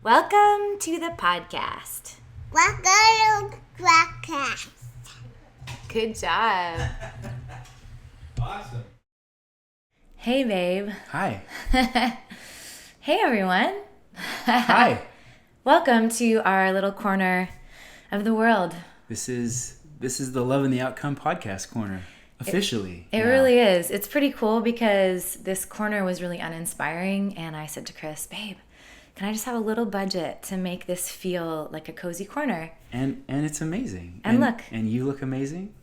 Welcome to the podcast. Welcome to the podcast. Good job. Awesome. Hey, babe. Hi. Hey, everyone. Hi. Welcome to our little corner of the world. This is the Love and the Outcome podcast corner. Officially. It really is. It's pretty cool because this corner was really uninspiring, and I said to Chris, babe, can I just have a little budget to make this feel like a cozy corner? And it's amazing. And look. And you look amazing.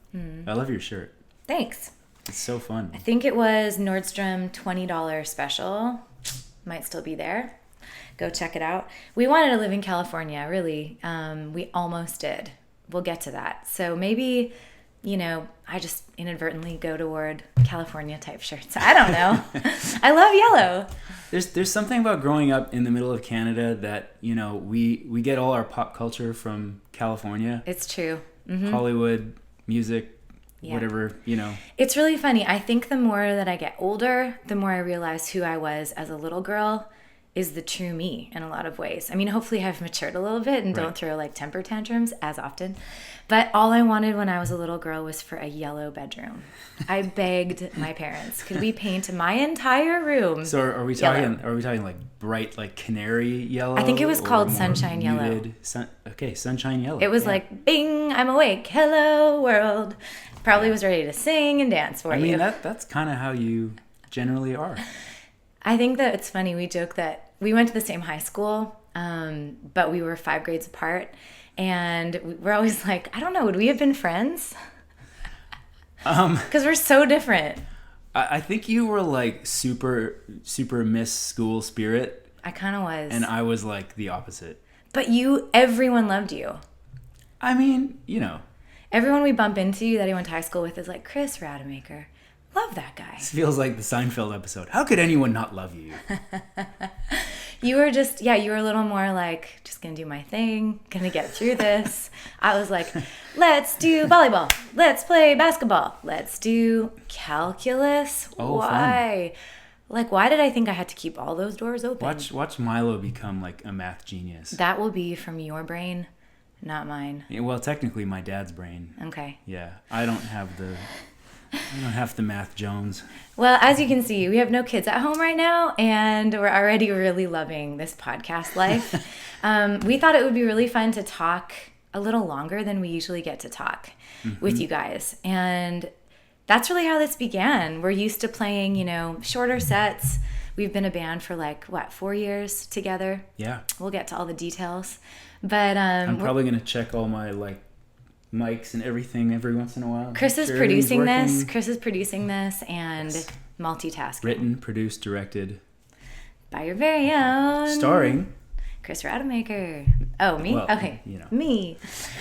I love your shirt. Thanks. It's so fun. I think it was Nordstrom $20 special. Might still be there. Go check it out. We wanted to live in California, really. We almost did. We'll get to that. So maybe, I just inadvertently go toward California type shirts. I don't know. I love yellow. There's something about growing up in the middle of Canada that, we get all our pop culture from California. It's true. Mm-hmm. Hollywood, music, Yeah. whatever, It's really funny. I think the more that I get older, the more I realize who I was as a little girl is the true me in a lot of ways. I mean, hopefully I've matured a little bit and don't throw like temper tantrums as often. But all I wanted when I was a little girl was for a yellow bedroom. I begged my parents, could we paint my entire room? So are we yellow? talking? Are we talking like bright, like canary yellow? I think it was or called more sunshine yellow. Sunshine yellow. It was like, bing, I'm awake. Hello, world. Probably was ready to sing and dance for you. I mean, that's kind of how you generally are. I think that it's funny. We joke that we went to the same high school, but we were 5 grades apart. And we're always like, I don't know, would we have been friends? Because we're so different. I think you were like super Miss School Spirit. I kind of was. And I was like the opposite. But everyone loved you. I mean, Everyone we bump into that I went to high school with is like, Chris Rademacher. Love that guy. This feels like the Seinfeld episode. How could anyone not love you? You were you were a little more like, just gonna do my thing, gonna get through this. I was like, let's do volleyball, let's play basketball, let's do calculus. Oh, why? fun. Like, why did I think I had to keep all those doors open? Watch Milo become like a math genius. That will be from your brain, not mine. Yeah, well, technically my dad's brain. Okay. Yeah, I don't have the math Jones. Well, as you can see, we have no kids at home right now, and we're already really loving this podcast life. We thought it would be really fun to talk a little longer than we usually get to talk with you guys. And that's really how this began. We're used to playing, shorter sets. We've been a band for 4 years together? Yeah. We'll get to all the details. But I'm probably going to check all my mics and everything every once in a while. Chris is producing this and multitasking. Written, produced, directed. By your very own. Starring. Chris Rademacher. Oh, me? Well, okay. Me.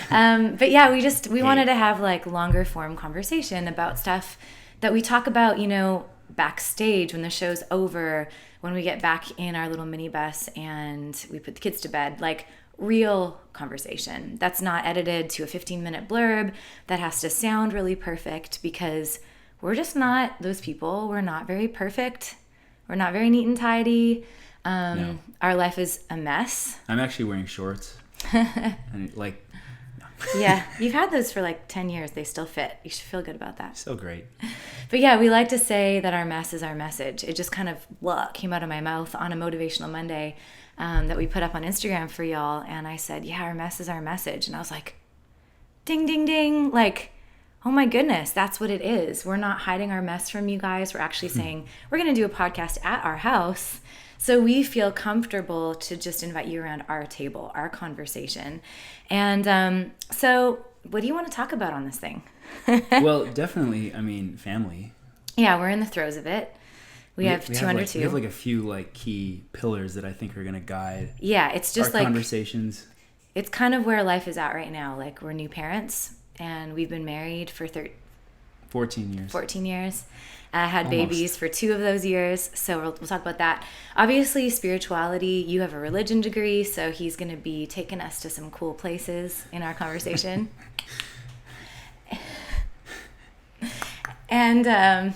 But yeah, we wanted to have longer form conversation about stuff that we talk about, backstage when the show's over, when we get back in our little minibus and we put the kids to bed, real conversation that's not edited to a 15-minute blurb that has to sound really perfect, because we're just not those people. We're not very perfect. We're not very neat and tidy. No. Our life is a mess. I'm actually wearing shorts. And Yeah, you've had those for 10 years. They still fit. You should feel good about that. So great. But yeah, we like to say that our mess is our message. It just kind of came out of my mouth on a Motivational Monday that we put up on Instagram for y'all. And I said, yeah, our mess is our message. And I was like, ding, ding, ding. Oh my goodness, that's what it is. We're not hiding our mess from you guys. We're actually saying we're going to do a podcast at our house. So we feel comfortable to just invite you around our table, our conversation. And so what do you want to talk about on this thing? Well, definitely, family. Yeah, we're in the throes of it. We have 202. We have a few key pillars that I think are going to guide it's just our conversations. It's kind of where life is at right now. We're new parents, and we've been married for 14 years. 14 years. Had Almost. babies for 2 of those years, so we'll talk about that. Obviously, spirituality, you have a religion degree, so he's going to be taking us to some cool places in our conversation. And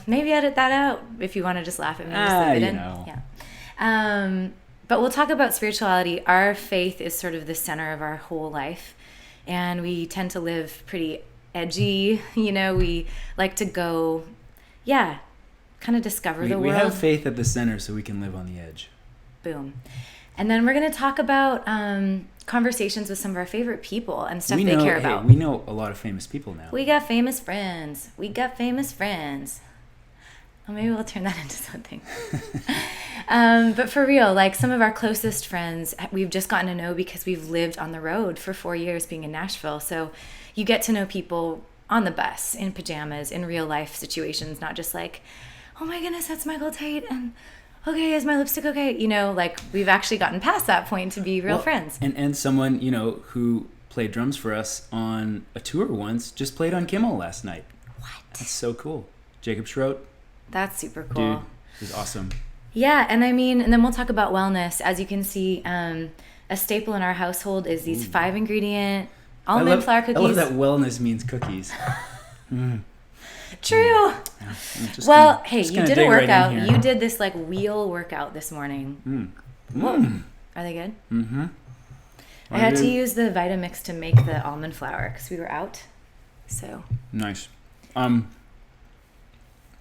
maybe edit that out if you want to just laugh at me. Just leave it in. Yeah. But we'll talk about spirituality. Our faith is sort of the center of our whole life. And we tend to live pretty edgy. We like to go, kind of discover the world. We have faith at the center so we can live on the edge. Boom. And then we're going to talk about conversations with some of our favorite people and stuff they care about. We know a lot of famous people now. We got famous friends. Well, maybe we'll turn that into something. But for real, like some of our closest friends, we've just gotten to know because we've lived on the road for 4 years being in Nashville. So you get to know people on the bus, in pajamas, in real life situations, not just like, oh my goodness, that's Michael Tate, and okay, is my lipstick okay? Like we've actually gotten past that point to be real friends. And someone, who played drums for us on a tour once just played on Kimmel last night. What? That's so cool. Jacob Schroet. That's super cool. Dude, is awesome. Yeah, and then we'll talk about wellness. As you can see, a staple in our household is these 5-ingredient almond flour cookies. I love that wellness means cookies. True. Yeah, hey, you did a workout. You did this like wheel workout this morning. Whoa. Are they good? Mm-hmm. I had to use the Vitamix to make the almond flour because we were out. So nice.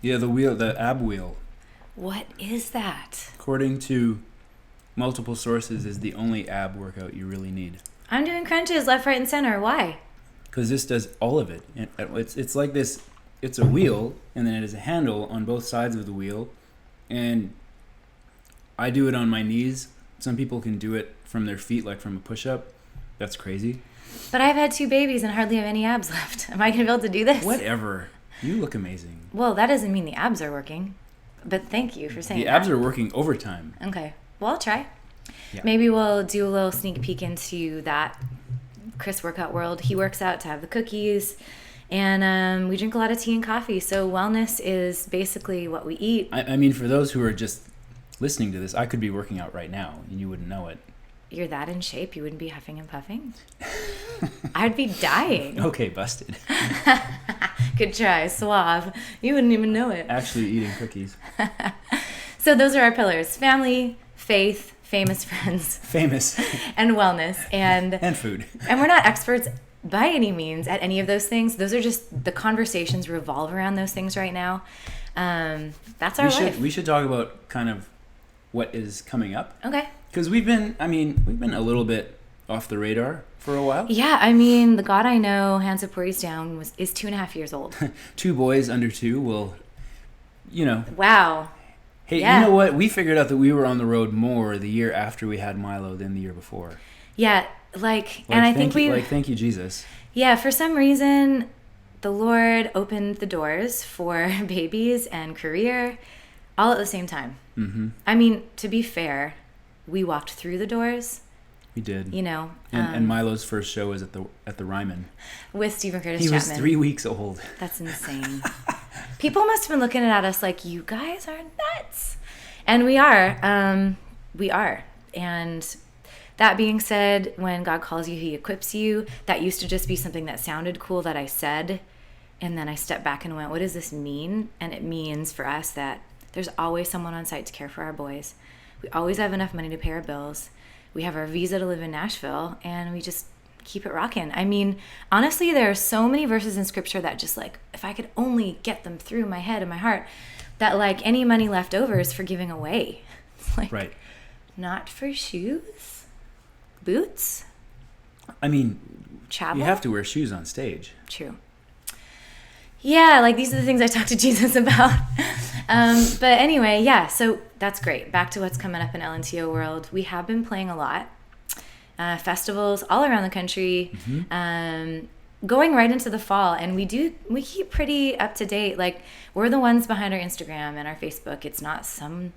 Yeah, the ab wheel. What is that? According to multiple sources, is the only ab workout you really need. I'm doing crunches left, right, and center. Why? Because this does all of it. It's like this. It's a wheel, and then it has a handle on both sides of the wheel, and I do it on my knees. Some people can do it from their feet, like from a push-up. That's crazy. But I've had 2 babies and hardly have any abs left. Am I going to be able to do this? Whatever. You look amazing. Well, that doesn't mean the abs are working. But thank you for saying that. The abs are working overtime. Okay. Well, I'll try. Yeah. Maybe we'll do a little sneak peek into that Chris workout world. He works out to have the cookies. And we drink a lot of tea and coffee. So wellness is basically what we eat. I mean, for those who are just listening to this, I could be working out right now and you wouldn't know it. You're that in shape, you wouldn't be huffing and puffing? I'd be dying. Okay, busted. Good try, suave. You wouldn't even know it. Actually eating cookies. So those are our pillars: family, faith, famous friends. Famous. And wellness. And food. And we're not experts by any means at any of those things. Those are just the conversations revolve around those things right now. That's our life. We should talk about kind of what is coming up. Okay. Because we've been a little bit off the radar for a while. Yeah, I mean, the God I Know, Hands Up, Worries Down is 2.5 years old. 2 boys under 2 will, Wow. Hey, You know what? We figured out that we were on the road more the year after we had Milo than the year before. Yeah, and I think thank you, Jesus. Yeah, for some reason, the Lord opened the doors for babies and career all at the same time. Mm-hmm. I mean, to be fair, we walked through the doors. We did. And Milo's first show was at the Ryman. With Stephen Curtis Chapman. He was 3 weeks old. That's insane. People must have been looking at us like, you guys are nuts. And we are. We are. And that being said, when God calls you, he equips you. That used to just be something that sounded cool that I said. And then I stepped back and went, what does this mean? And it means for us that there's always someone on site to care for our boys. We always have enough money to pay our bills. We have our visa to live in Nashville, and we just keep it rocking. I mean, honestly, there are so many verses in Scripture that just like, if I could only get them through my head and my heart, that like any money left over is for giving away. It's like, right. Not for shoes, boots. I mean, travel. You have to wear shoes on stage. True. Yeah, like these are the things I talk to Jesus about. But anyway, yeah, so that's great. Back to what's coming up in LNTO world. We have been playing a lot. Festivals all around the country. Mm-hmm. Going right into the fall. And we keep pretty up to date. Like, we're the ones behind our Instagram and our Facebook. It's not some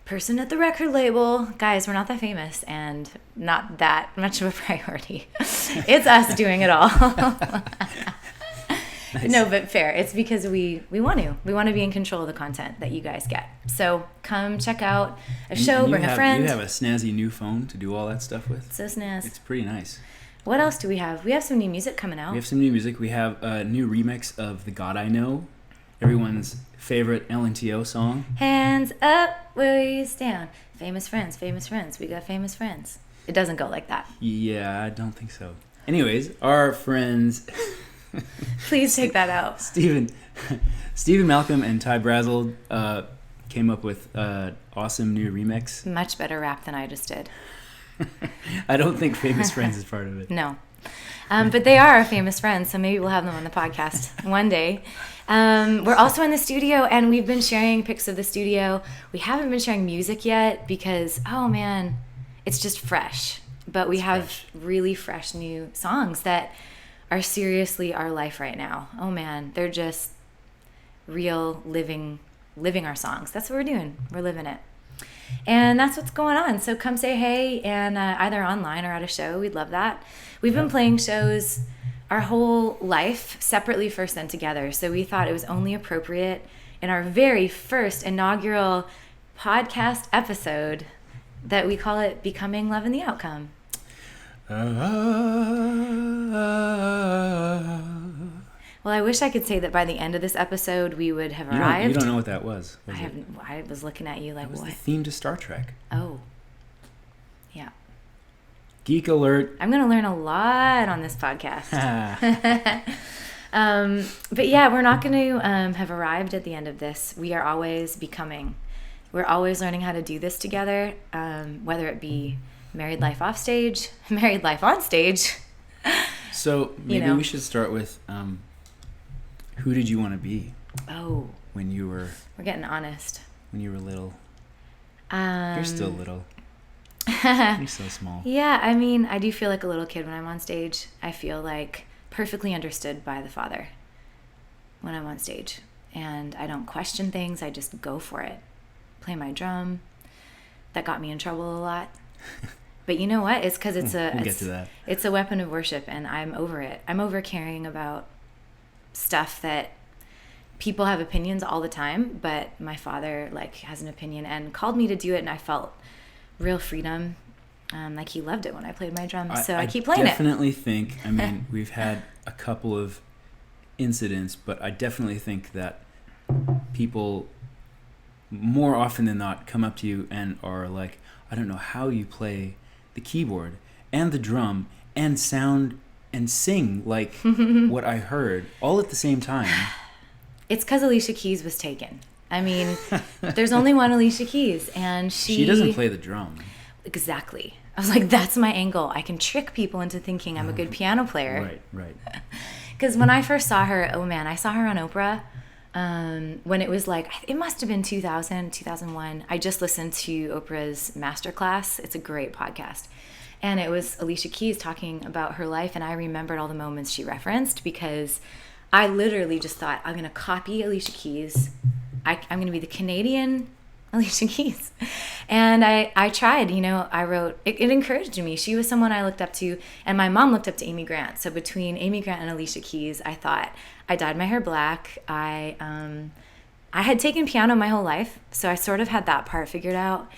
person at the record label. Guys, we're not that famous and not that much of a priority. It's us doing it all. Nice. No, but fair. It's because we want to. We want to be in control of the content that you guys get. So come check out a show, bring a friend. You have a snazzy new phone to do all that stuff with. So snazz. It's pretty nice. What else do we have? We have some new music coming out. We have some new music. We have a new remix of The God I Know everyone's favorite LNTO song. Hands up, waist down. Famous friends, we got famous friends. It doesn't go like that. Yeah, I don't think so. Anyways, our friends... Please take that out. Stephen Malcolm and Ty Brazel came up with an awesome new remix. Much better rap than I just did. I don't think Famous Friends is part of it. No. But they are our famous friends, so maybe we'll have them on the podcast one day. We're also in the studio, and we've been sharing pics of the studio. We haven't been sharing music yet because, oh man, it's just fresh. But we have really fresh new songs that are seriously our life right now. Oh man, they're just real living our songs. That's what we're doing. We're living it. And that's what's going on. So come say hey, and either online or at a show. We'd love that. We've been playing shows our whole life, separately first then together. So we thought it was only appropriate in our very first inaugural podcast episode that we call it Becoming Love in the Outcome. Well, I wish I could say that by the end of this episode we would have arrived. You don't know what that was. I was looking at you like, that was what? The theme to Star Trek. Oh. Yeah. Geek alert. I'm going to learn a lot on this podcast. But yeah, we're not going to have arrived at the end of this. We are always becoming. We're always learning how to do this together, whether it be married life off stage, married life on stage. So maybe we should start with who did you want to be? Oh. When you were... We're getting honest. When you were little. You're still little. You're so small. Yeah, I mean, I do feel like a little kid when I'm on stage. I feel like perfectly understood by the Father when I'm on stage. And I don't question things. I just go for it. Play my drum. That got me in trouble a lot. But you know what? It's because it's it's a weapon of worship, and I'm over it. I'm over caring about stuff that people have opinions all the time, but my father has an opinion and called me to do it, and I felt real freedom. Like he loved it when I played my drum, so I keep playing it. I definitely think, I mean, we've had a couple of incidents, but I definitely think that people more often than not come up to you and are like, I don't know how you play the keyboard and the drum and sound and sing like what I heard all at the same time. It's because Alicia Keys was taken. I mean, there's only one Alicia Keys, and she doesn't play the drum. Exactly. I was like, that's my angle. I can trick people into thinking I'm a good piano player. Right. Because when I first saw her, oh man, I saw her on Oprah when it was it must have been 2000, 2001. I just listened to Oprah's Masterclass. It's a great podcast. And it was Alicia Keys talking about her life, and I remembered all the moments she referenced because I literally just thought, I'm going to copy Alicia Keys. I'm going to be the Canadian Alicia Keys. And I tried, I wrote, it encouraged me. She was someone I looked up to, and my mom looked up to Amy Grant. So between Amy Grant and Alicia Keys, I thought, I dyed my hair black. I had taken piano my whole life, so I sort of had that part figured out.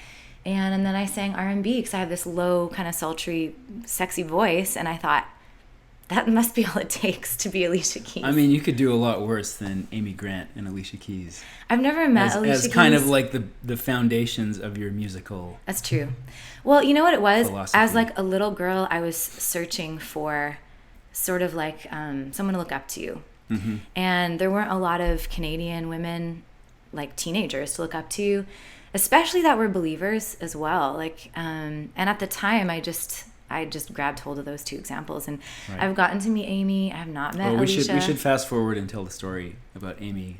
And then I sang R&B because I have this low, kind of sultry, sexy voice, and I thought, that must be all it takes to be Alicia Keys. I mean, you could do a lot worse than Amy Grant and Alicia Keys. I've never met Alicia Keys. As kind of like the foundations of your musical. That's true. Well, you know what it was? Philosophy. As a little girl, I was searching for sort of someone to look up to. Mm-hmm. And there weren't a lot of Canadian women, teenagers, to look up to, especially that were believers as well. And at the time, I just grabbed hold of those two examples, and right. I've gotten to meet Amy. I have not met Alicia. We should fast forward and tell the story about Amy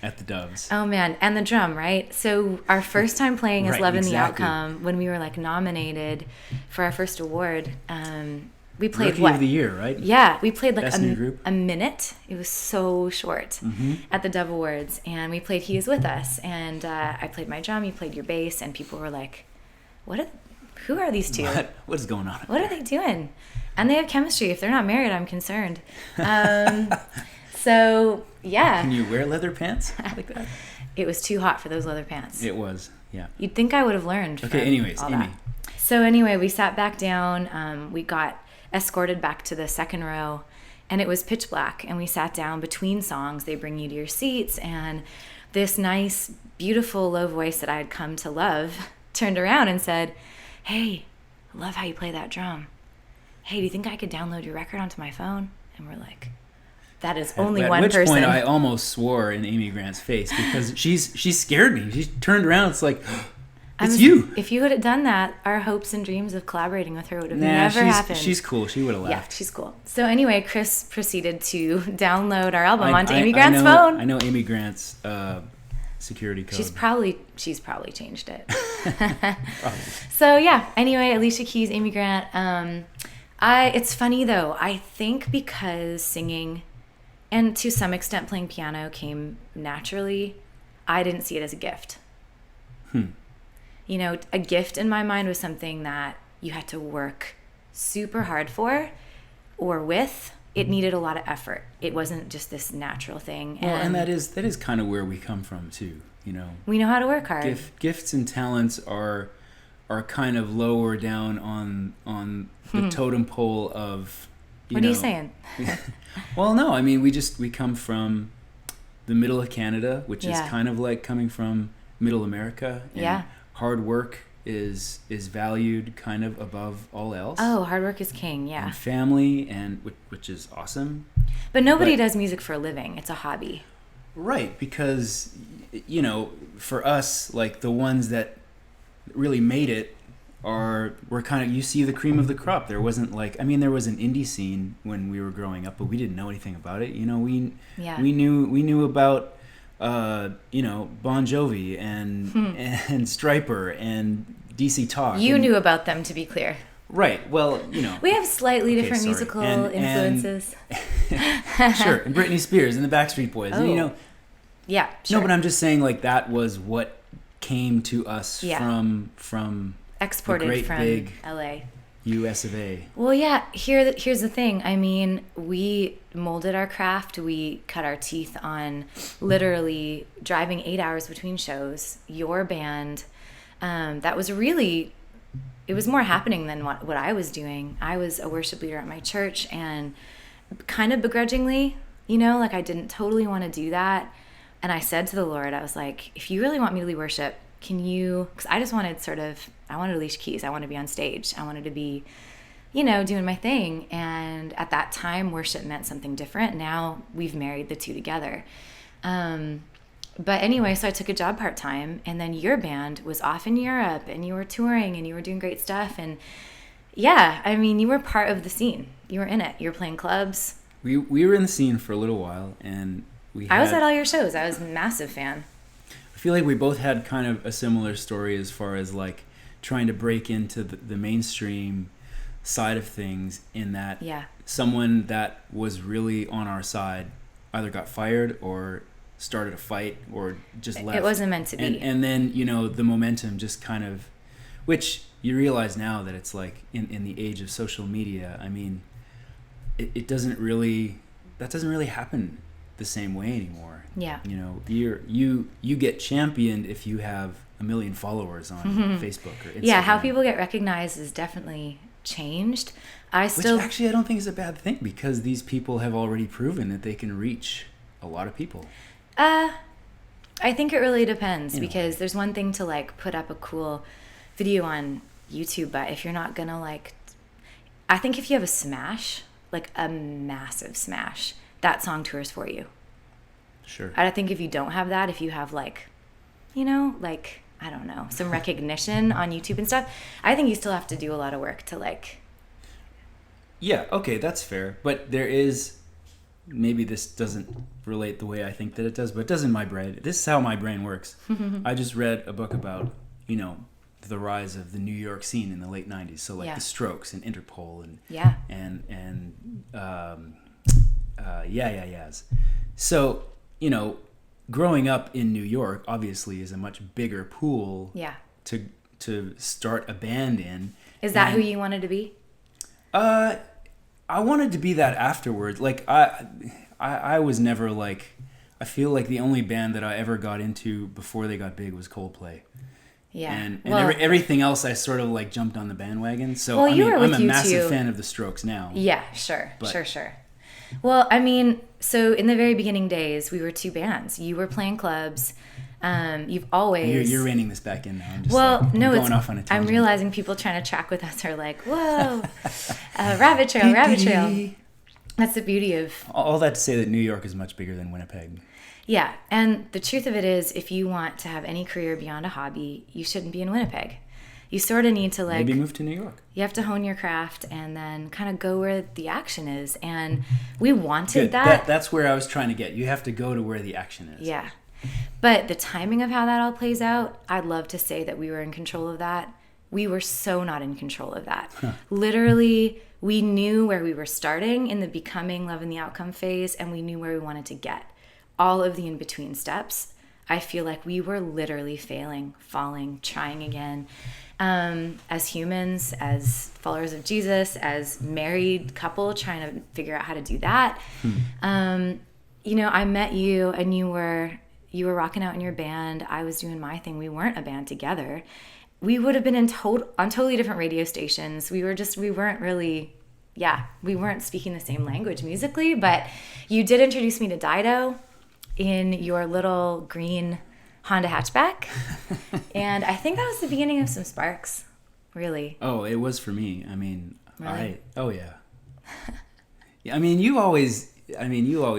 at the Doves. Oh man, and the drum, right? So our first time playing as right, Love in exactly. the Outcome, when we were nominated for our first award, we played Rookie of the Year, right? Yeah, we played a minute. It was so short at the Dove Awards, and we played He Is With Us, and I played my drum, you played your bass, and people were like, who are these two? What is going on? What are they doing? And they have chemistry. If they're not married, I'm concerned. So, yeah. Can you wear leather pants like that? It was too hot for those leather pants. It was, yeah. You'd think I would have learned. Okay, anyways, Amy. That. So anyway, we sat back down. We got escorted back to the second row, and it was pitch black, and we sat down between songs. They bring you to your seats, and this nice, beautiful, low voice that I had come to love turned around and said, "Hey, I love how you play that drum. Hey, do you think I could download your record onto my phone?" And we're like, that is only one person. At which point I almost swore in Amy Grant's face, because she scared me. She turned around. It's like, it's you. If you had done that, our hopes and dreams of collaborating with her would have never happened. She's cool. She would have laughed. Yeah, she's cool. So anyway, Chris proceeded to download our album onto Amy Grant's phone. I know Amy Grant's security code. She's probably changed it. So yeah. Anyway, Alicia Keys, Amy Grant. It's funny though. I think because singing, and to some extent playing piano, came naturally, I didn't see it as a gift. You know, a gift in my mind was something that you had to work super hard for or with. It needed a lot of effort. It wasn't just this natural thing. Well, and that is kind of where we come from too, you know. We know how to work hard. Gifts and talents are kind of lower down on the totem pole of, what are you saying? Well, no, I mean, we come from the middle of Canada, which is Yeah. kind of like coming from middle America. And Yeah. hard work is valued kind of above all else. Oh, hard work is king, yeah. And family, and which is awesome. But nobody does music for a living. It's a hobby. Right, because, you know, for us, like, the ones that really made it were kind of, you see the cream of the crop. There wasn't like, I mean, there was an indie scene when we were growing up, but we didn't know anything about it. You know, we knew about you know, Bon Jovi and Stryper and DC Talk. You knew about them, to be clear. Right. Well, you know, We have slightly different musical influences. Sure, and Britney Spears and the Backstreet Boys. Oh. And, you know, Yeah, sure. no, but I'm just saying, like, that was what came to us from Exported the great from big LA. US of A. Well, yeah, here's the thing. I mean, we molded our craft. We cut our teeth on literally driving 8 hours between shows. Your band, that was really, it was more happening than what I was doing. I was a worship leader at my church, and kind of begrudgingly, you know, like, I didn't totally want to do that. And I said to the Lord, I was like, if you really want me to lead worship, can you, because I just wanted I wanted Alicia Keys. I wanted to be on stage. I wanted to be, you know, doing my thing. And at that time, worship meant something different. Now we've married the two together. But anyway, so I took a job part-time, and then your band was off in Europe, and you were touring, and you were doing great stuff. And yeah, I mean, you were part of the scene. You were in it. You were playing clubs. We were in the scene for a little while, and I was at all your shows. I was a massive fan. I feel like we both had kind of a similar story as far as, like, trying to break into the mainstream side of things, in that someone that was really on our side either got fired or started a fight or just left. It wasn't meant to be. And then, you know, the momentum just kind of, which you realize now that it's like in the age of social media, I mean, it doesn't really happen the same way anymore. Yeah. You know, you get championed if you have 1 million followers on Facebook or Instagram. Yeah, how people get recognized has definitely changed. Which actually I don't think is a bad thing, because these people have already proven that they can reach a lot of people. I think it really depends, because there's one thing to, like, put up a cool video on YouTube, but if you're not gonna, like, I think if you have a smash, like a massive smash, that song tours for you. Sure. I think if you don't have that, if you have, like, you know, like, I don't know, some recognition on YouTube and stuff, I think you still have to do a lot of work to, like... Yeah, okay, that's fair. But there is, maybe this doesn't relate the way I think that it does, but it does in my brain. This is how my brain works. I just read a book about, you know, the rise of the New York scene in the late 90s. So, like, the Strokes and Interpol and yeahs. So, you know, growing up in New York obviously is a much bigger pool to start a band in. Is that who you wanted to be? I wanted to be that afterwards. Like, I was never, like, I feel like the only band that I ever got into before they got big was Coldplay. Yeah. And everything else I sort of, like, jumped on the bandwagon. So, I'm a massive fan of the Strokes now. Yeah, sure. Well, I mean, so in the very beginning days, we were two bands. You were playing clubs. You've always... You're reining this back in now. I'm just I'm going off on a tangent. I'm realizing people trying to track with us are like, whoa, rabbit trail, rabbit trail. That's the beauty of... All that to say that New York is much bigger than Winnipeg. Yeah, and the truth of it is, if you want to have any career beyond a hobby, you shouldn't be in Winnipeg. You sort of need to Maybe move to New York. You have to hone your craft and then kind of go where the action is. And we wanted that. That's where I was trying to get. You have to go to where the action is. Yeah. But the timing of how that all plays out, I'd love to say that we were in control of that. We were so not in control of that. Literally, we knew where we were starting in the becoming, love, and the outcome phase, and we knew where we wanted to get. All of the in-between steps, I feel like we were literally failing, falling, trying again. As humans, as followers of Jesus, as married couple trying to figure out how to do that. I met you and you were rocking out in your band. I was doing my thing. We weren't a band together. We would have been on totally different radio stations. We weren't speaking the same language musically, but you did introduce me to Dido in your little green Honda hatchback. And I think that was the beginning of some sparks, really. Oh, it was for me. I mean, really? Yeah. I mean, you always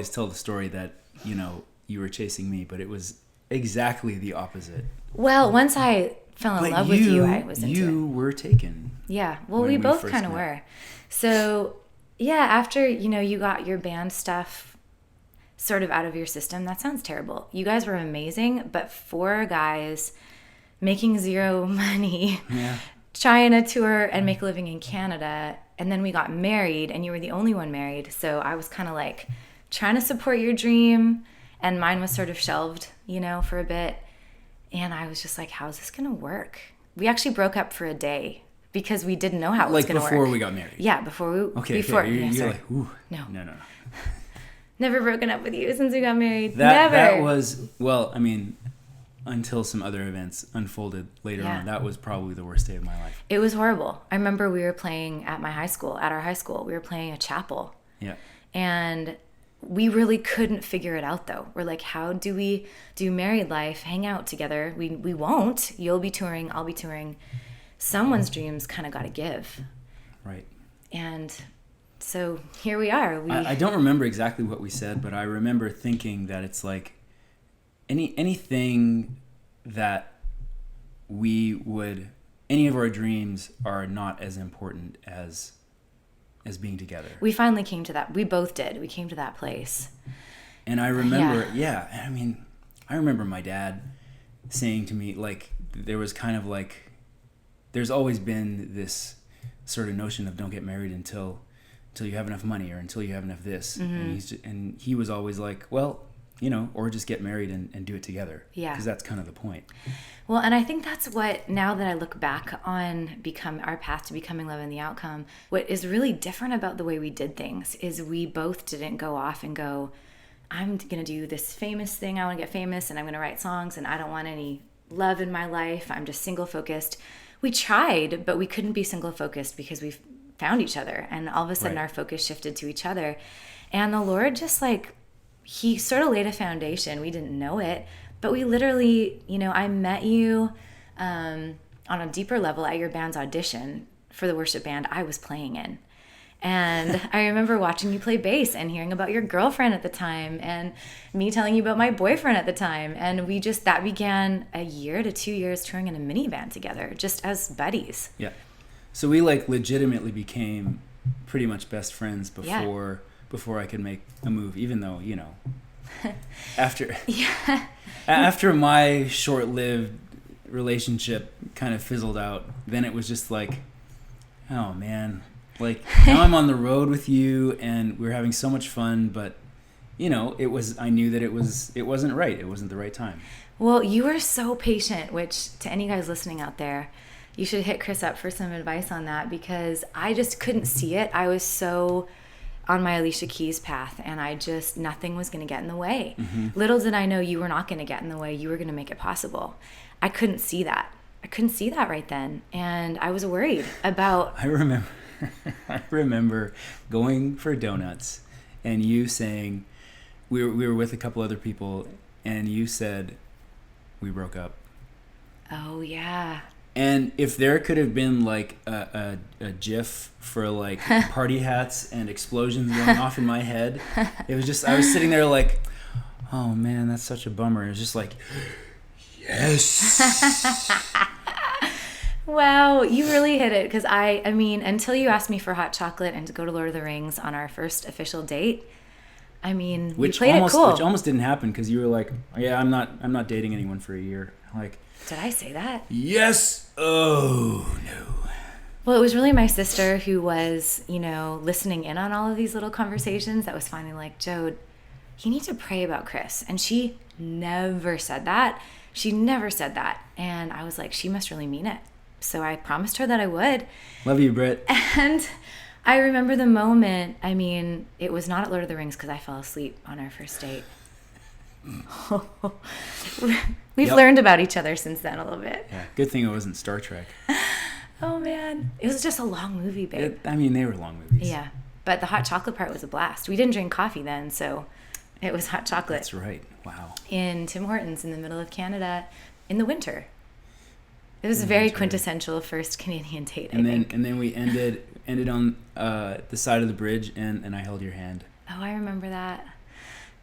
tell the story that, you were chasing me, but it was exactly the opposite. Well, once I fell in love with you, I was into it. You were taken. Yeah. Well, we both kind of were. So, yeah, after, you got your band stuff sort of out of your system, that sounds terrible. You guys were amazing, but 4 guys making 0 money, trying to tour and make a living in Canada, and then we got married, and you were the only one married, so I was kind of like trying to support your dream, and mine was sort of shelved, for a bit, and I was just like, how's this gonna work? We actually broke up for a day because we didn't know how it was gonna work. Like before we got married? Yeah, before we... Okay, before, you're like, ooh. No. No. Never broken up with you since we got married. That Never. was, until some other events unfolded later on, that was probably the worst day of my life. It was horrible. I remember we were playing at our high school. We were playing a chapel. Yeah. And we really couldn't figure it out, though. We're like, how do we do married life, hang out together? We won't. You'll be touring, I'll be touring. Someone's dreams kind of got to give. Right. And... so here we are. I don't remember exactly what we said, but I remember thinking that it's like anything that any of our dreams are not as important as being together. We finally came to that. We both did. We came to that place. And I remember, I remember my dad saying to me, like, there was kind of like, there's always been this sort of notion of don't get married until you have enough money or until you have enough this. Mm-hmm. And he was always like, well, or just get married and do it together. Yeah. Because that's kind of the point. Well, and I think that's what, now that I look back on our path to becoming love and the outcome, what is really different about the way we did things is we both didn't go off and go, I'm going to do this famous thing. I want to get famous and I'm going to write songs and I don't want any love in my life. I'm just single focused. We tried, but we couldn't be single focused because we found each other, and all of a sudden our focus shifted to each other, and the Lord just he sort of laid a foundation. We didn't know it, but we literally, I met you on a deeper level at your band's audition for the worship band I was playing in. And I remember watching you play bass and hearing about your girlfriend at the time and me telling you about my boyfriend at the time, and that began a year to 2 years touring in a minivan together just as buddies. Yeah. So we legitimately became pretty much best friends before I could make a move, even though, after my short-lived relationship kind of fizzled out, then it was just like, oh man, now I'm on the road with you and we're having so much fun, but I knew that it wasn't right. It wasn't the right time. Well, you were so patient, which to any guys listening out there, you should hit Chris up for some advice on that, because I just couldn't see it. I was so on my Alicia Keys path, and nothing was going to get in the way. Mm-hmm. Little did I know you were not going to get in the way. You were going to make it possible. I couldn't see that. Right then, and I was worried about... I remember going for donuts and you saying, we were with a couple other people, and you said, we broke up. Oh, yeah. And if there could have been like a GIF for like party hats and explosions going off in my head, it was just, I was sitting there like, oh man, that's such a bummer. It was just like, yes. Wow, you really hit it. Because I mean, until you asked me for hot chocolate and to go to Lord of the Rings on our first official date, I mean, we played it cool. Which almost didn't happen because you were like, yeah, I'm not dating anyone for a year. Like, did I say that? Yes. Oh no. Well, it was really my sister who was, listening in on all of these little conversations that was finally like, Jode, you need to pray about Chris. And she never said that. She never said that. And I was like, she must really mean it. So I promised her that I would. Love you, Britt. And I remember the moment. I mean, it was not at Lord of the Rings because I fell asleep on our first date. We've learned about each other since then a little bit. Yeah, good thing it wasn't Star Trek. Oh, man. It was just a long movie, babe. They were long movies. Yeah, but the hot chocolate part was a blast. We didn't drink coffee then, so it was hot chocolate. That's right. Wow. In Tim Hortons in the middle of Canada in the winter. It was a very quintessential first Canadian date, I think. And then we ended on the side of the bridge, and I held your hand. Oh, I remember that.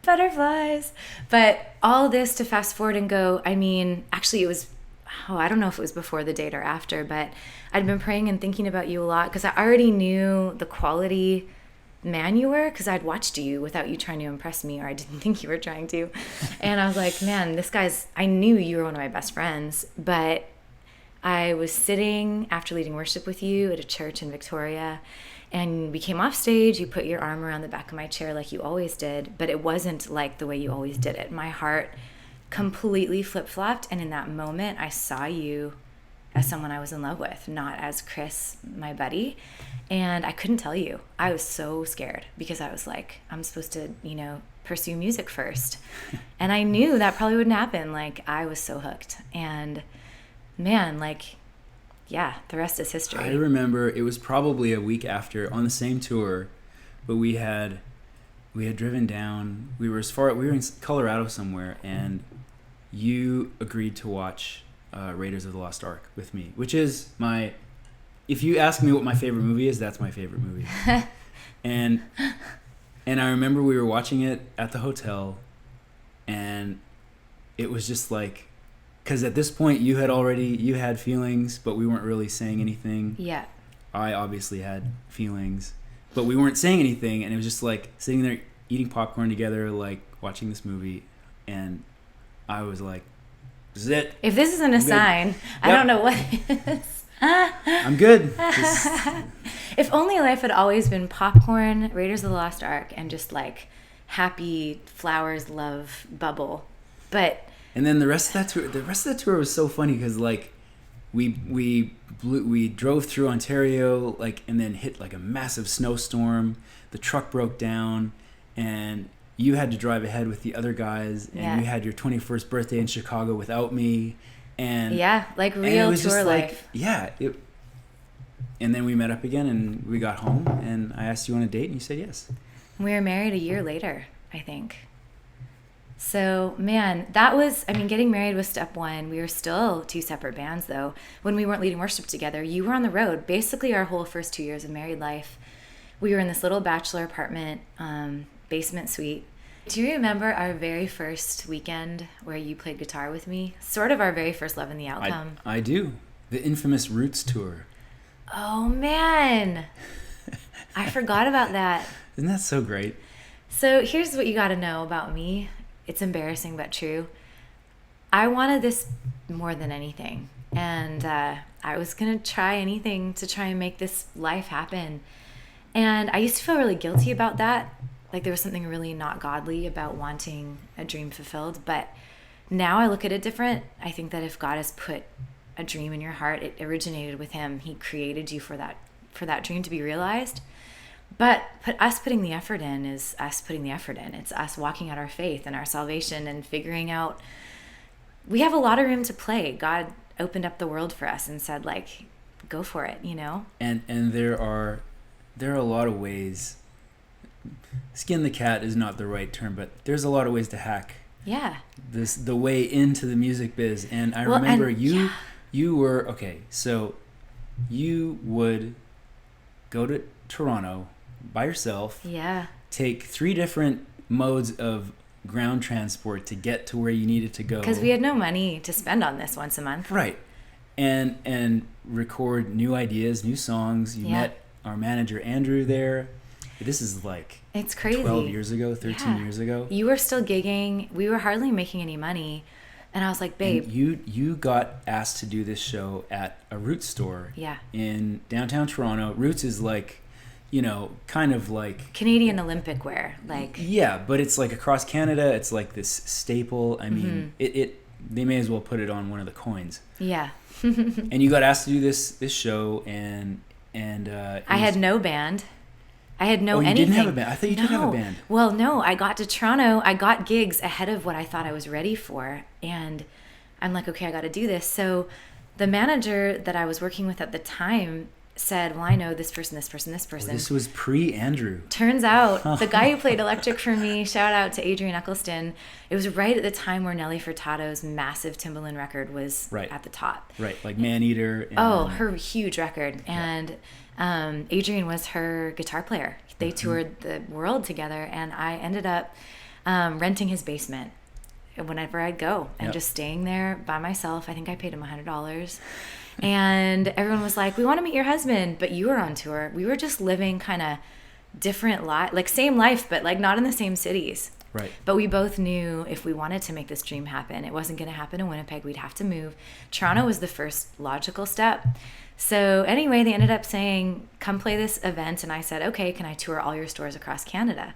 Butterflies. But all this to fast forward and go, I mean, actually it was, I don't know if it was before the date or after, but I'd been praying and thinking about you a lot because I already knew the quality man you were because I'd watched you without you trying to impress me, or I didn't think you were trying to. And I was like, man, I knew you were one of my best friends, but I was sitting after leading worship with you at a church in Victoria, and we came off stage. You put your arm around the back of my chair like you always did, but it wasn't like the way you always did it. My heart completely flip-flopped, and in that moment, I saw you as someone I was in love with, not as Chris, my buddy, and I couldn't tell you. I was so scared because I was like, I'm supposed to, pursue music first, and I knew that probably wouldn't happen. Like, I was so hooked, and man, the rest is history. I remember it was probably a week after on the same tour, but we had driven down. We were in Colorado somewhere, and you agreed to watch Raiders of the Lost Ark with me, which is if you ask me what my favorite movie is, that's my favorite movie. and I remember we were watching it at the hotel, and it was just like, because at this point you had feelings, but we weren't really saying anything. Yeah. I obviously had feelings, but we weren't saying anything, and it was just like sitting there eating popcorn together, like watching this movie, and I was like, this is it. If this isn't a sign, yep. I don't know what is. I'm good. If only life had always been popcorn, Raiders of the Lost Ark, and just like happy flowers, love, bubble. And then the rest of that tour was so funny because like we drove through Ontario, like, and then hit like a massive snowstorm. The truck broke down, and you had to drive ahead with the other guys, and you had your 21st birthday in Chicago without me, and like real tour life. And then we met up again, and we got home, and I asked you on a date, and you said yes. We were married a year later, I think. So, man, getting married was step one. We were still two separate bands, though. When we weren't leading worship together, you were on the road. Basically, our whole first 2 years of married life, we were in this little bachelor apartment, basement suite. Do you remember our very first weekend where you played guitar with me? Sort of our very first Love and the Outcome. I do. The infamous Roots tour. Oh, man. I forgot about that. Isn't that so great? So here's what you got to know about me. It's embarrassing but true. I wanted this more than anything. And I was going to try anything to try and make this life happen. And I used to feel really guilty about that. Like there was something really not godly about wanting a dream fulfilled. But now I look at it different. I think that if God has put a dream in your heart, it originated with him. He created you for that dream to be realized. But us putting the effort in is us putting the effort in. It's us walking out our faith and our salvation and figuring out we have a lot of room to play. God opened up the world for us and said, like, go for it, And there are a lot of ways skin the cat is not the right term, but there's a lot of ways to hack Yeah. the way into the music biz. And I remember you were okay. So you would go to Toronto by yourself. Yeah. Take 3 different modes of ground transport to get to where you needed to go. Because we had no money to spend on this once a month. Right. And record new ideas, new songs. You met our manager Andrew there. This is like it's crazy. 12 years ago, 13 years ago. You were still gigging. We were hardly making any money. And I was like, babe. And you got asked to do this show at a Roots store in downtown Toronto. Roots is like, kind of like Canadian Olympic wear. Like yeah, but it's like across Canada. It's like this staple. I mean, they may as well put it on one of the coins. Yeah. And you got asked to do this show, and I had no band. I had no you anything. Didn't have a band. I thought you did have a band. Well, no. I got to Toronto. I got gigs ahead of what I thought I was ready for, and I'm like, okay, I got to do this. So the manager that I was working with at the time said, well, I know this person, this person, this person. This was pre-Andrew. Turns out the guy who played electric for me, shout out to Adrian Eccleston, it was right at the time where Nelly Furtado's massive Timbaland record was at the top. Right, like Man-Eater. And, her huge record. And Adrian was her guitar player. They toured the world together, and I ended up renting his basement whenever I'd go and just staying there by myself. I think I paid him $100. And everyone was like, we want to meet your husband, but you were on tour. We were just living kind of different life, like same life, but like not in the same cities. Right. But we both knew if we wanted to make this dream happen, it wasn't going to happen in Winnipeg. We'd have to move. Toronto was the first logical step. So anyway, they ended up saying, come play this event. And I said, okay, can I tour all your stores across Canada?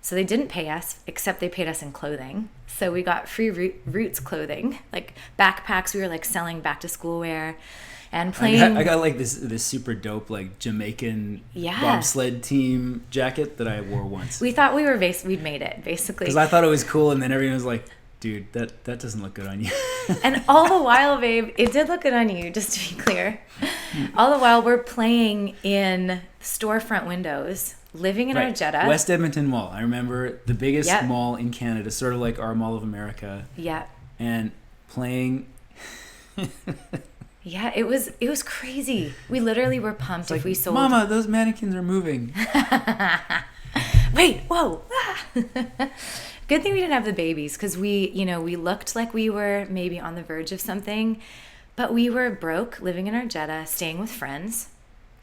So they didn't pay us, except they paid us in clothing. So we got free Roots clothing, like backpacks. We were like selling back to school wear and playing. I got like this super dope like Jamaican bobsled team jacket that I wore once. We thought we'd made it basically. Because I thought it was cool, and then everyone was like, dude, that doesn't look good on you. And all the while, babe, it did look good on you, just to be clear. All the while, we're playing in storefront windows, living in our Jetta. West Edmonton Mall. I remember the biggest mall in Canada, sort of like our Mall of America. Yeah. And playing. Yeah, it was crazy. We literally were pumped if we sold. Mama, those mannequins are moving. Wait, whoa. Good thing we didn't have the babies, because we looked like we were maybe on the verge of something, but we were broke, living in our Jetta, staying with friends.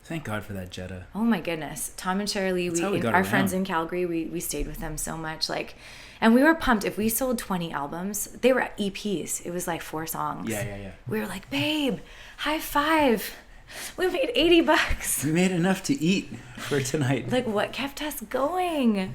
Thank God for that Jetta. Oh my goodness. Tom and Shirley, our friends in Calgary, we stayed with them so much. And we were pumped. If we sold 20 albums, they were EPs. It was like 4 songs. Yeah. We were like, babe, high five. We made $80. We made enough to eat for tonight. Like, what kept us going?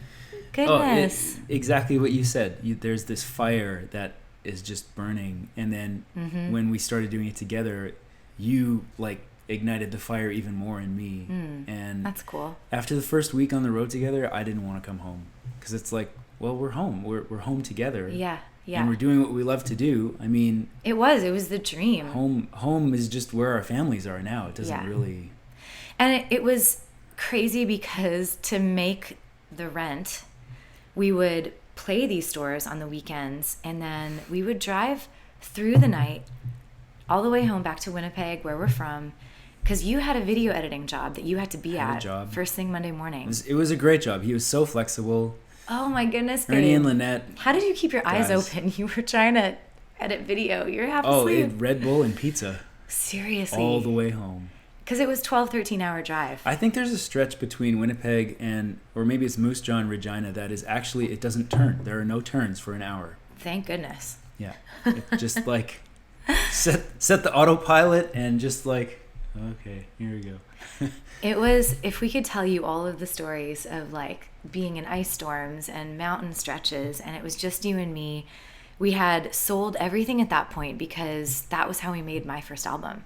Goodness. Exactly what you said. There's this fire that is just burning. And then when we started doing it together, you like ignited the fire even more in me. And that's cool. After the first week on the road together, I didn't want to come home, because it's like, well, we're home. We're home together. Yeah. And we're doing what we love to do. I mean, it was the dream. Home is just where our families are now. It doesn't really. And it was crazy, because to make the rent, we would play these stores on the weekends, and then we would drive through the night all the way home back to Winnipeg, where we're from, because you had a video editing job that you had to be at first thing Monday morning. It was a great job. He was so flexible. Oh my goodness, babe. Ernie and Lynette. How did you keep your eyes open? You were trying to edit video. You're half asleep. Red Bull and pizza. Seriously. All the way home. Because it was 13-hour drive. I think there's a stretch between Winnipeg or maybe it's Moose Jaw and Regina that is actually, it doesn't turn. There are no turns for an hour. Thank goodness. Yeah. It just like set the autopilot and just like, okay, here we go. It was, if we could tell you all of the stories of like being in ice storms and mountain stretches, and it was just you and me. We had sold everything at that point, because that was how we made my first album.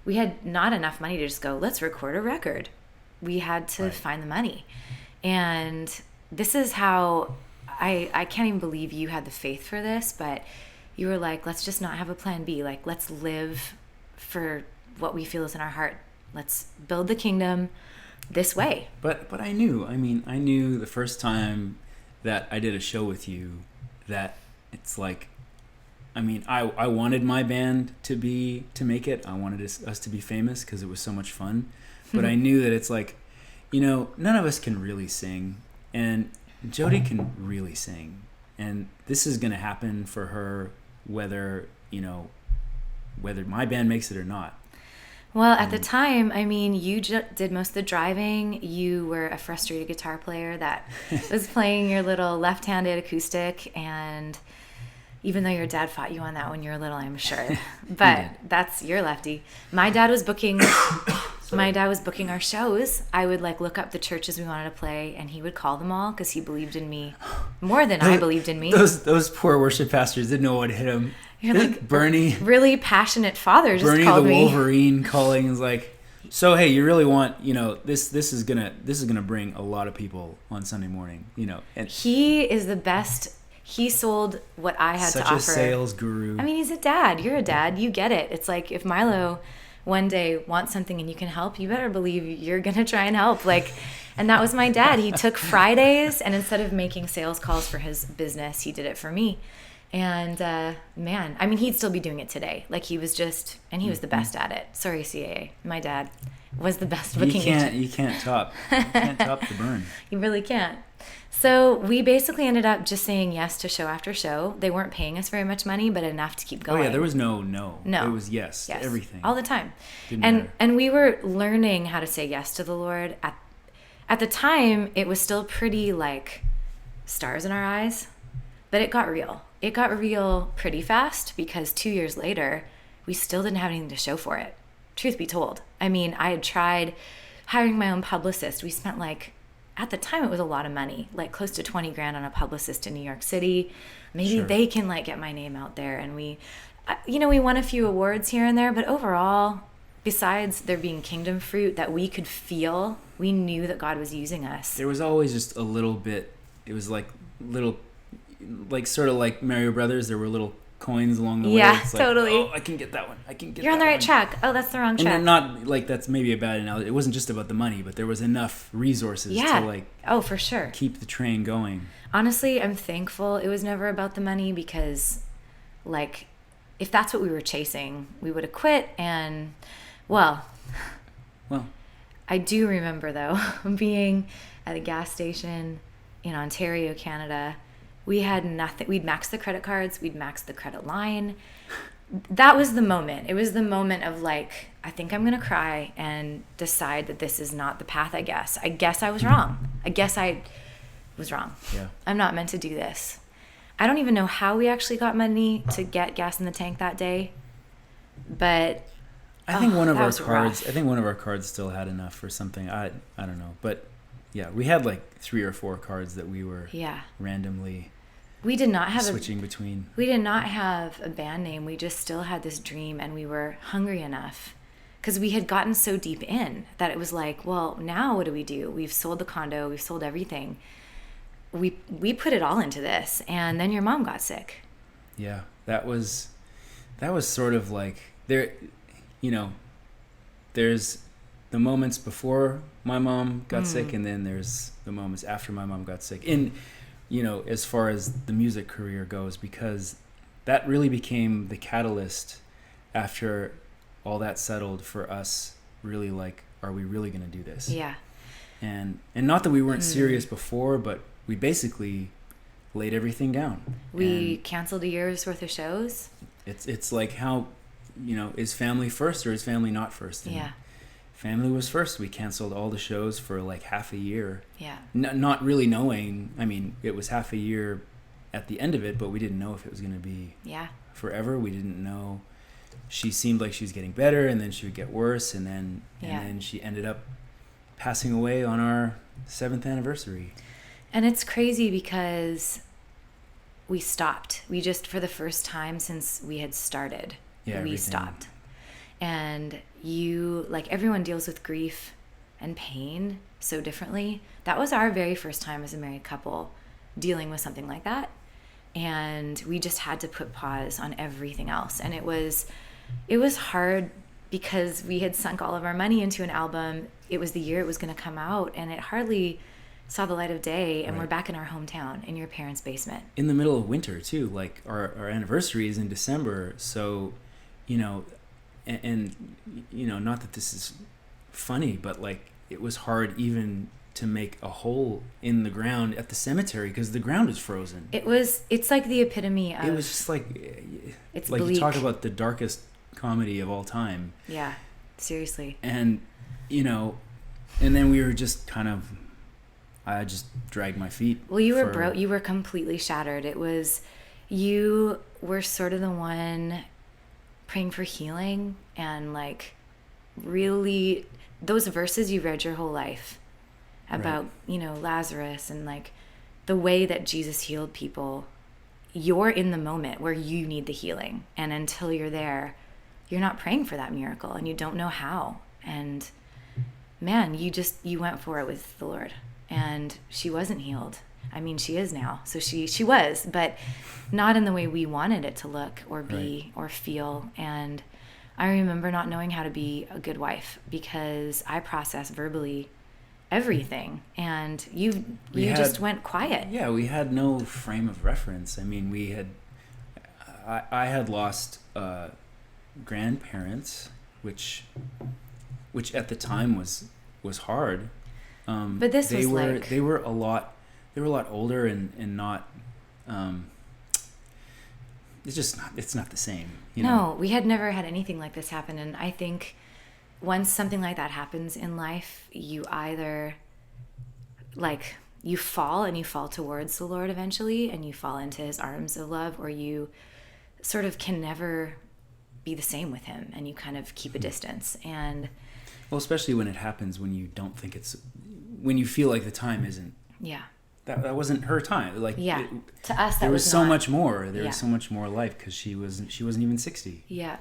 We had not enough money to just go, let's record a record. We had to find the money. And this is how, I can't even believe you had the faith for this, but you were like, let's just not have a plan B. Like, let's live for what we feel is in our heart. Let's build the kingdom. this way. But I knew. I mean, I knew the first time that I did a show with you that it's like, I mean, I wanted my band to make it. I wanted us to be famous because it was so much fun. But I knew that it's like, you know, none of us can really sing, and Jody can really sing, and this is going to happen for her whether my band makes it or not. Well, at the time, I mean, you did most of the driving. You were a frustrated guitar player that was playing your little left-handed acoustic, and even though your dad fought you on that when you were little, I'm sure. But that's your lefty. My dad was booking our shows. I would like look up the churches we wanted to play, and he would call them all because he believed in me more than I believed in me. Those poor worship pastors didn't know what hit them. You're like, Bernie, really passionate father, just Bernie called the me. Wolverine calling is like, so hey, you really want, you know, this is gonna bring a lot of people on Sunday morning, you know. And he is the best. He sold what I had to offer. Such a sales guru. I mean, he's a dad. You're a dad. You get it. It's like if Milo one day wants something and you can help, you better believe you're going to try and help. Like, and that was my dad. He took Fridays, and instead of making sales calls for his business, he did it for me. And man, I mean, he'd still be doing it today. Like he was the best at it. Sorry, CAA. My dad was the best booking agent. You can't top the burn. You really can't. So we basically ended up just saying yes to show after show. They weren't paying us very much money, but enough to keep going. Oh yeah, there was no. No. It was yes to everything. All the time. Didn't matter. And we were learning how to say yes to the Lord. At the time, it was still pretty like stars in our eyes, but it got real. It got real pretty fast because 2 years later, we still didn't have anything to show for it. Truth be told. I mean, I had tried hiring my own publicist. We spent at the time it was a lot of money, like close to 20 grand on a publicist in New York City. Maybe they can get my name out there. And we won a few awards here and there, but overall, besides there being kingdom fruit that we could feel, we knew that God was using us. There was always just a little bit. It was like little, like sort of like Mario Brothers. There were little coins along the way. Yeah, It's totally. Oh, I can get that one. I can get. You're on the that right one. track. Oh, that's the wrong track. And not like that's maybe a bad analogy. It wasn't just about the money, but there was enough resources to oh, for sure, keep the train going. Honestly, I'm thankful it was never about the money because, if that's what we were chasing, we would have quit. And, well, I do remember, though, being at a gas station in Ontario, Canada. We had nothing. We'd maxed the credit cards. We'd maxed the credit line. That was the moment. It was the moment of I think I'm going to cry and decide that this is not the path, I guess. I guess I was wrong. I guess I was wrong. Yeah. I'm not meant to do this. I don't even know how we actually got money to get gas in the tank that day. But I think one of our cards. rough. I think one of our cards still had enough for something. I don't know, but yeah, we had 3 or 4 cards that we were randomly. We did not have switching between. We did not have a band name. We just still had this dream, and we were hungry enough because we had gotten so deep in that it was well, now what do? We've sold the condo. We've sold everything. We put it all into this, and then your mom got sick. Yeah, that was sort of there, there's the moments before my mom got sick, and then there's the moments after my mom got sick. And as far as the music career goes, because that really became the catalyst after all that settled for us. Really, are we really going to do this? Yeah. And not that we weren't serious before, but we basically laid everything down. We canceled a year's worth of shows. It's like how, is family first or is family not first? And yeah. Family was first. We canceled all the shows for half a year. Yeah. Not really knowing. I mean, it was half a year at the end of it, but we didn't know if it was going to be forever. We didn't know. She seemed like she was getting better, and then she would get worse, and then she ended up passing away on our 7th anniversary. And it's crazy because we stopped. We just, for the first time since we had started, we stopped. And everyone deals with grief and pain so differently. That was our very first time as a married couple dealing with something like that. And we just had to put pause on everything else. And it was hard because we had sunk all of our money into an album. It was the year it was going to come out, and it hardly saw the light of day, and we're back in our hometown in your parents' basement. In the middle of winter, too. Like, our anniversary is in December, so, you know, and you know, not that this is funny, but, like, it was hard even to make a hole in the ground at the cemetery because the ground is frozen. It's like the epitome of... It was just like... It's like, bleak. you talk about the darkest comedy of all time. Yeah, seriously. And, you know, and then we were just kind of... I just dragged my feet. Well, you were broke. You were completely shattered. It was, you were sort of the one praying for healing, and like really those verses you read your whole life about, you know, Lazarus and like the way that Jesus healed people. You're in the moment where you need the healing. And until you're there, you're not praying for that miracle and you don't know how. And man, you went for it with the Lord. And she wasn't healed. I mean, she is now. So she was, but not in the way we wanted it to look or be or feel. And I remember not knowing how to be a good wife because I process verbally everything. And you just went quiet. Yeah, we had no frame of reference. I mean, I had lost grandparents, which at the time was hard. But this they was they were a lot older and not it's not the same, you know? No, we had never had anything like this happen. And I think once something like that happens in life, you either like you fall towards the Lord eventually and you fall into his arms of love, or you sort of can never be the same with him and you kind of keep a distance. And well, especially when it happens when you don't think when you feel like the time isn't. Yeah. That wasn't her time. Like, yeah. To us, that there was was so not, much more. There yeah. was so much more life because she wasn't even 60. Yeah.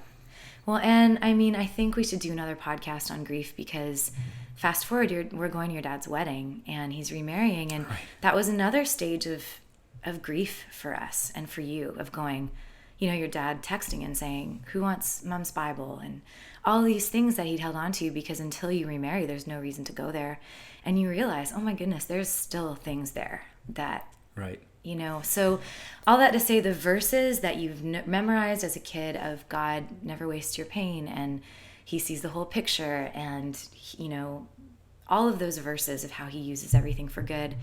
Well, and I mean, I think we should do another podcast on grief because fast forward, we're going to your dad's wedding and he's remarrying, and that was another stage of grief for us and for you, of going, you know, your dad texting and saying, who wants mom's Bible? And all these things that he'd held on to, because until you remarry, there's no reason to go there. And you realize, oh my goodness, there's still things there that, you know. So all that to say, the verses that you've memorized as a kid of God never wastes your pain and he sees the whole picture, and, you know, all of those verses of how he uses everything for good.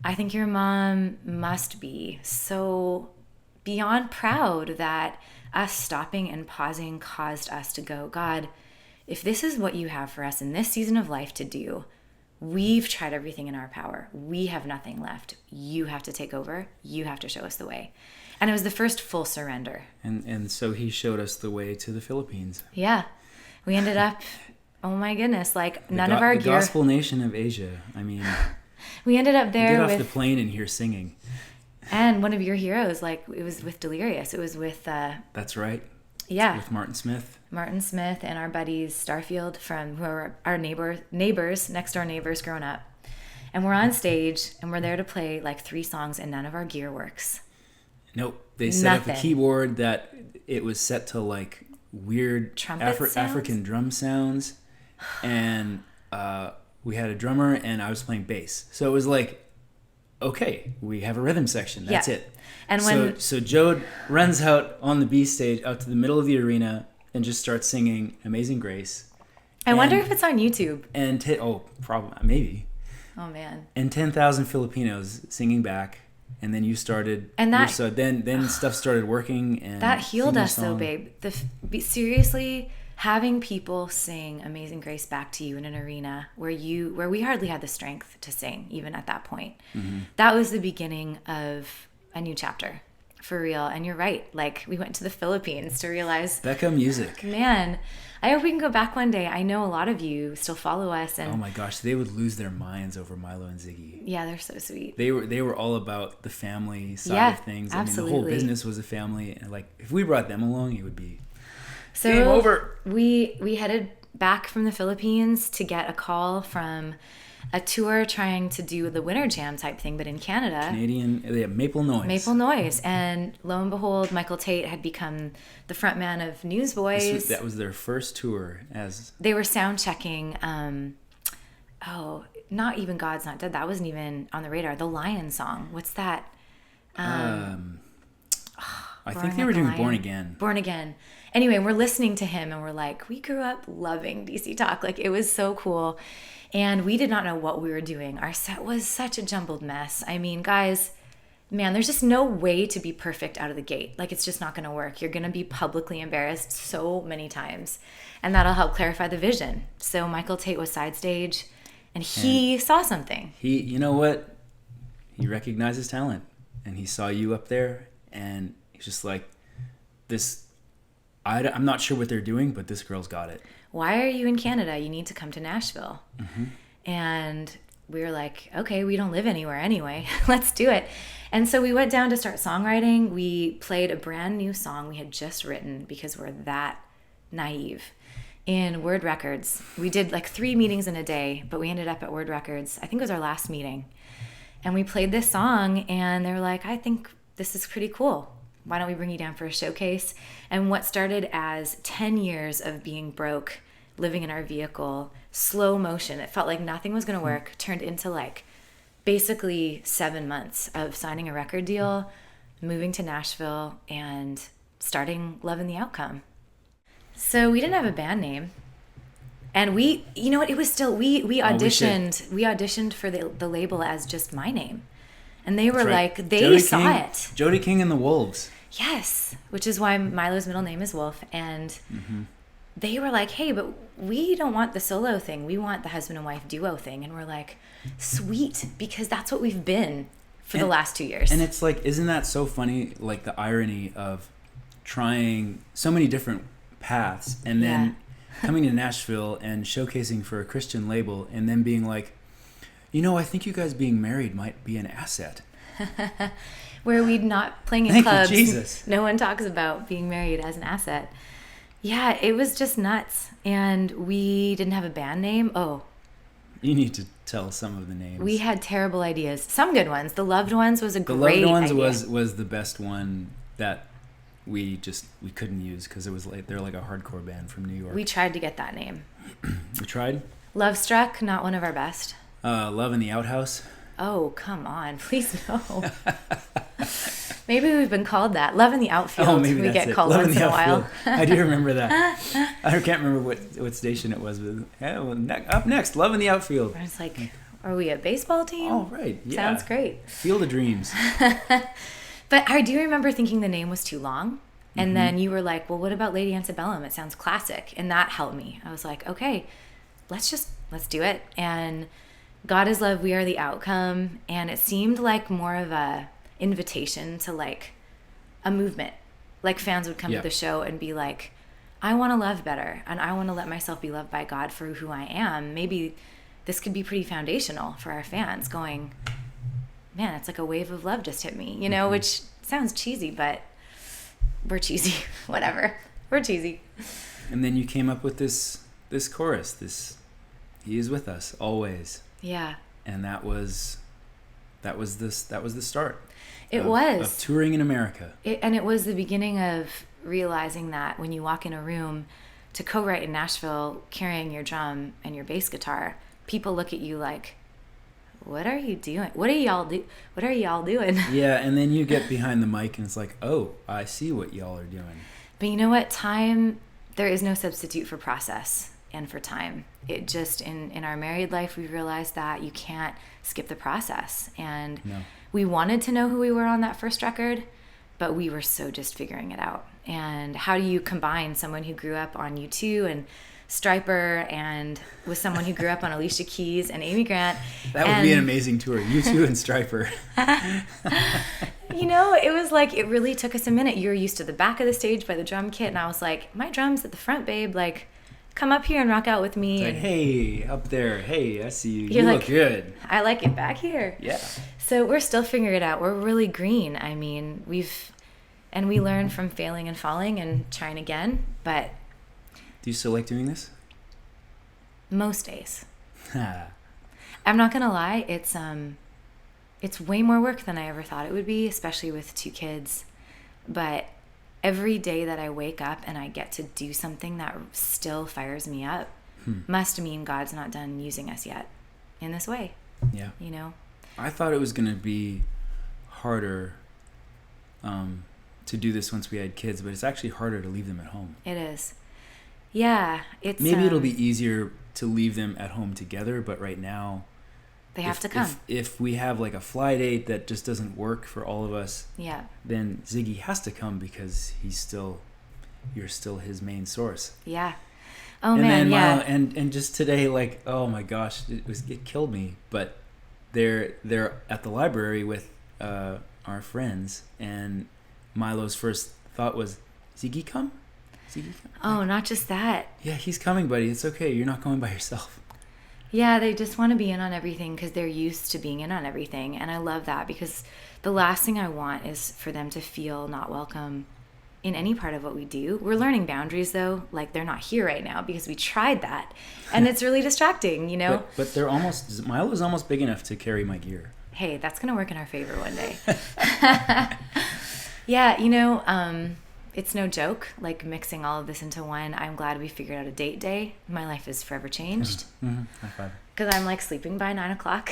I think your mom must be so beyond proud that us stopping and pausing caused us to go, God, if this is what you have for us in this season of life to do, we've tried everything in our power. We have nothing left. You have to take over. You have to show us the way. And it was the first full surrender. And so he showed us the way to the Philippines. Yeah. We ended up, oh my goodness, like none of our the gear. gospel nation of Asia. I mean, we ended up there get off with the plane and hear singing. And one of your heroes, like it was with Delirious. It was with that's right. Yeah. With Martin Smith. Martin Smith and our buddies Starfield, from who are our neighbors, next door neighbors growing up. And we're on stage and we're there to play like 3 songs and none of our gear works. Nope. They set up a keyboard that it was set to like weird African drum sounds. And we had a drummer and I was playing bass. So it was like, okay, we have a rhythm section. That's it. And so Joe runs out on the B stage, out to the middle of the arena, and just starts singing Amazing Grace. I wonder if it's on YouTube. And probably, maybe. Oh man. And 10,000 Filipinos singing back, and then you started. And then stuff started working, and that healed us, though, babe. Seriously, having people sing Amazing Grace back to you in an arena where we hardly had the strength to sing, even at that point. Mm-hmm. That was the beginning of a new chapter, for real. And you're right. Like, we went to the Philippines to realize Becca music. Man, I hope we can go back one day. I know a lot of you still follow us, and oh my gosh, they would lose their minds over Milo and Ziggy. Yeah, they're so sweet. They were all about the family side of things. Absolutely. I mean, the whole business was a family, and like if we brought them along, it would be game over. We headed back from the Philippines to get a call from a tour trying to do the Winter Jam type thing, but in Canada. Canadian, yeah, Maple Noise. Maple Noise. And lo and behold, Michael Tate had become the front man of Newsboys. That was their first tour as... They were sound checking, not even God's Not Dead. That wasn't even on the radar. The Lion song. What's that? I think they were doing Born Again. Born Again. Anyway, we're listening to him and we're like, we grew up loving DC Talk. Like, it was so cool. And we did not know what we were doing. Our set was such a jumbled mess. I mean, guys, man, there's just no way to be perfect out of the gate. Like, it's just not going to work. You're going to be publicly embarrassed so many times. And that'll help clarify the vision. So Michael Tate was side stage and he saw something. You know what? He recognized his talent and he saw you up there and he's just like, I'm not sure what they're doing, but this girl's got it. Why are you in Canada? You need to come to Nashville. Mm-hmm. And we were like, okay, we don't live anywhere anyway. Let's do it. And so we went down to start songwriting. We played a brand new song we had just written because we're that naive in Word Records. We did like 3 meetings in a day, but we ended up at Word Records. I think it was our last meeting. And we played this song and they were like, I think this is pretty cool. Why don't we bring you down for a showcase? And what started as 10 years of being broke, living in our vehicle, slow motion, it felt like nothing was going to work, turned into like basically 7 months of signing a record deal, moving to Nashville, and starting Loving the Outcome. So we didn't have a band name. And we, you know what, it was still, we auditioned for the label as just my name. And they were like, they saw it. Jody King and the Wolves. Yes, which is why Milo's middle name is Wolf. And they were like, hey, but we don't want the solo thing. We want the husband and wife duo thing. And we're like, sweet, because that's what we've been for the last 2 years. And it's like, isn't that so funny, like the irony of trying so many different paths and then coming to Nashville and showcasing for a Christian label and then being like, you know, I think you guys being married might be an asset. Where we'd not playing in Thank clubs. you, Jesus. No one talks about being married as an asset. Yeah, it was just nuts. And we didn't have a band name. Oh. You need to tell some of the names. We had terrible ideas. Some good ones. The Loved Ones was a great idea. The Loved Ones was the best one that we couldn't use because it was like they're like a hardcore band from New York. We tried to get that name. We tried? Love Struck, not one of our best. Love in the Outhouse. Oh, come on. Please no. Maybe we've been called that. Love in the Outfield. Oh, maybe we that's get called once in a while. I do remember that. I can't remember what station it was. But up next, Love in the Outfield. I was like, are we a baseball team? Oh, right. Yeah. Sounds great. Field of Dreams. But I do remember thinking the name was too long. And then you were like, well, what about Lady Antebellum? It sounds classic. And that helped me. I was like, okay, let's do it. And God is Love, We Are the Outcome. And it seemed like more of a invitation to like a movement. Like fans would come to the show and be like, I want to love better. And I want to let myself be loved by God for who I am. Maybe this could be pretty foundational for our fans going, man, it's like a wave of love just hit me, you know, which sounds cheesy, but we're cheesy. Whatever. We're cheesy. And then you came up with this chorus, He is with us always. Yeah. And that was the start. It was of touring in America. And it was the beginning of realizing that when you walk in a room to co-write in Nashville carrying your drum and your bass guitar, people look at you like, what are you doing? What are y'all doing? Yeah, and then you get behind the mic and it's like, oh, I see what y'all are doing. But you know what? Time, there is no substitute for process and for time. It just, in our married life, we realized that you can't skip the process. And we wanted to know who we were on that first record, but we were so just figuring it out. And how do you combine someone who grew up on U2 and Stryper and with someone who grew up on Alicia Keys and Amy Grant? That would be an amazing tour. U2 and Stryper. You know, it was like, it really took us a minute. You were used to the back of the stage by the drum kit, and I was like, my drum's at the front, babe. Like, come up here and rock out with me. It's like, hey, up there. Hey, I see you. You're you like, look good. I like it back here. Yeah. So we're still figuring it out. We're really green. I mean, we learn from failing and falling and trying again, but... Do you still like doing this? Most days. I'm not gonna lie, it's way more work than I ever thought it would be, especially with 2 kids. But every day that I wake up and I get to do something that still fires me up must mean God's not done using us yet in this way. Yeah. You know? I thought it was going to be harder to do this once we had kids, but it's actually harder to leave them at home. It is. Yeah. It's maybe it'll be easier to leave them at home together, but right now they have to come. If we have like a fly date that just doesn't work for all of us, yeah, then Ziggy has to come because you're still his main source. Yeah. Oh, and man, then yeah. And just today, like, oh my gosh, it killed me. But they're at the library with our friends, and Milo's first thought was, Ziggy come? Ziggy come? Oh, not just that. Yeah, he's coming, buddy. It's okay. You're not going by yourself. Yeah, they just want to be in on everything because they're used to being in on everything. And I love that because the last thing I want is for them to feel not welcome in any part of what we do. We're learning boundaries, though. Like, they're not here right now because we tried that. And it's really distracting, you know? But Milo's almost big enough to carry my gear. Hey, that's going to work in our favor one day. Yeah, you know, it's no joke, like mixing all of this into one. I'm glad we figured out a date day. My life is forever changed. Mm-hmm. High five. Because I'm like sleeping by 9 o'clock.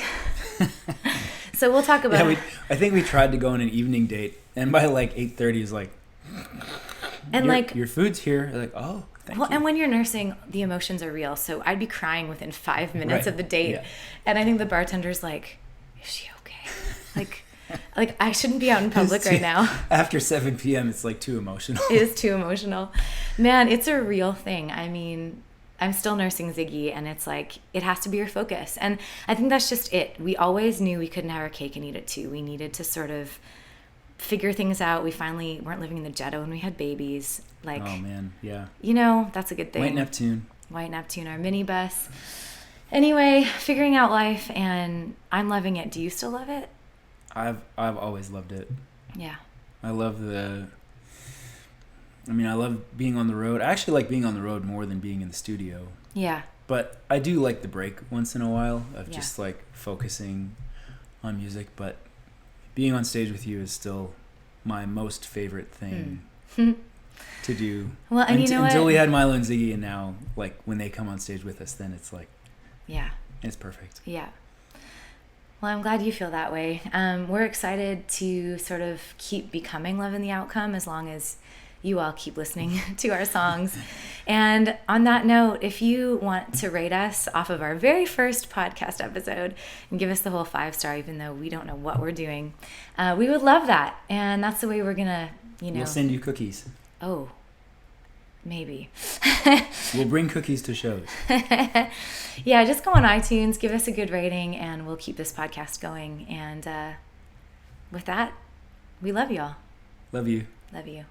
So we'll talk about it. I think we tried to go on an evening date, and by like 8:30 is like, and your food's here. Like, oh, thank you. And when you're nursing, the emotions are real. So I'd be crying within 5 minutes of the date. Yeah. And I think the bartender's like, is she okay? Like I shouldn't be out in public right now. After 7 p.m., it's like too emotional. It is too emotional. Man, it's a real thing. I mean, I'm still nursing Ziggy, and it's like, it has to be your focus. And I think that's just it. We always knew we couldn't have our cake and eat it too. We needed to sort of figure things out. We finally weren't living in the Jetta when we had babies. Like, oh, man, yeah. You know, that's a good thing. White Neptune, our minibus. Anyway, figuring out life, and I'm loving it. Do you still love it? I've always loved it. Yeah. I love being on the road. I actually like being on the road more than being in the studio. Yeah. But I do like the break once in a while of just like focusing on music. But being on stage with you is still my most favorite thing to do. Well, and you know until what? we had Milo and Ziggy, and now like when they come on stage with us, then it's like, yeah, it's perfect. Yeah. Well, I'm glad you feel that way. We're excited to sort of keep becoming Love in the Outcome as long as you all keep listening to our songs. And on that note, if you want to rate us off of our very first podcast episode and give us the whole 5-star, even though we don't know what we're doing, we would love that. And that's the way we're going to, We'll send you cookies. Oh, maybe. We'll bring cookies to shows. Yeah, just go on iTunes, give us a good rating, and we'll keep this podcast going. And with that, we love y'all. Love you. Love you.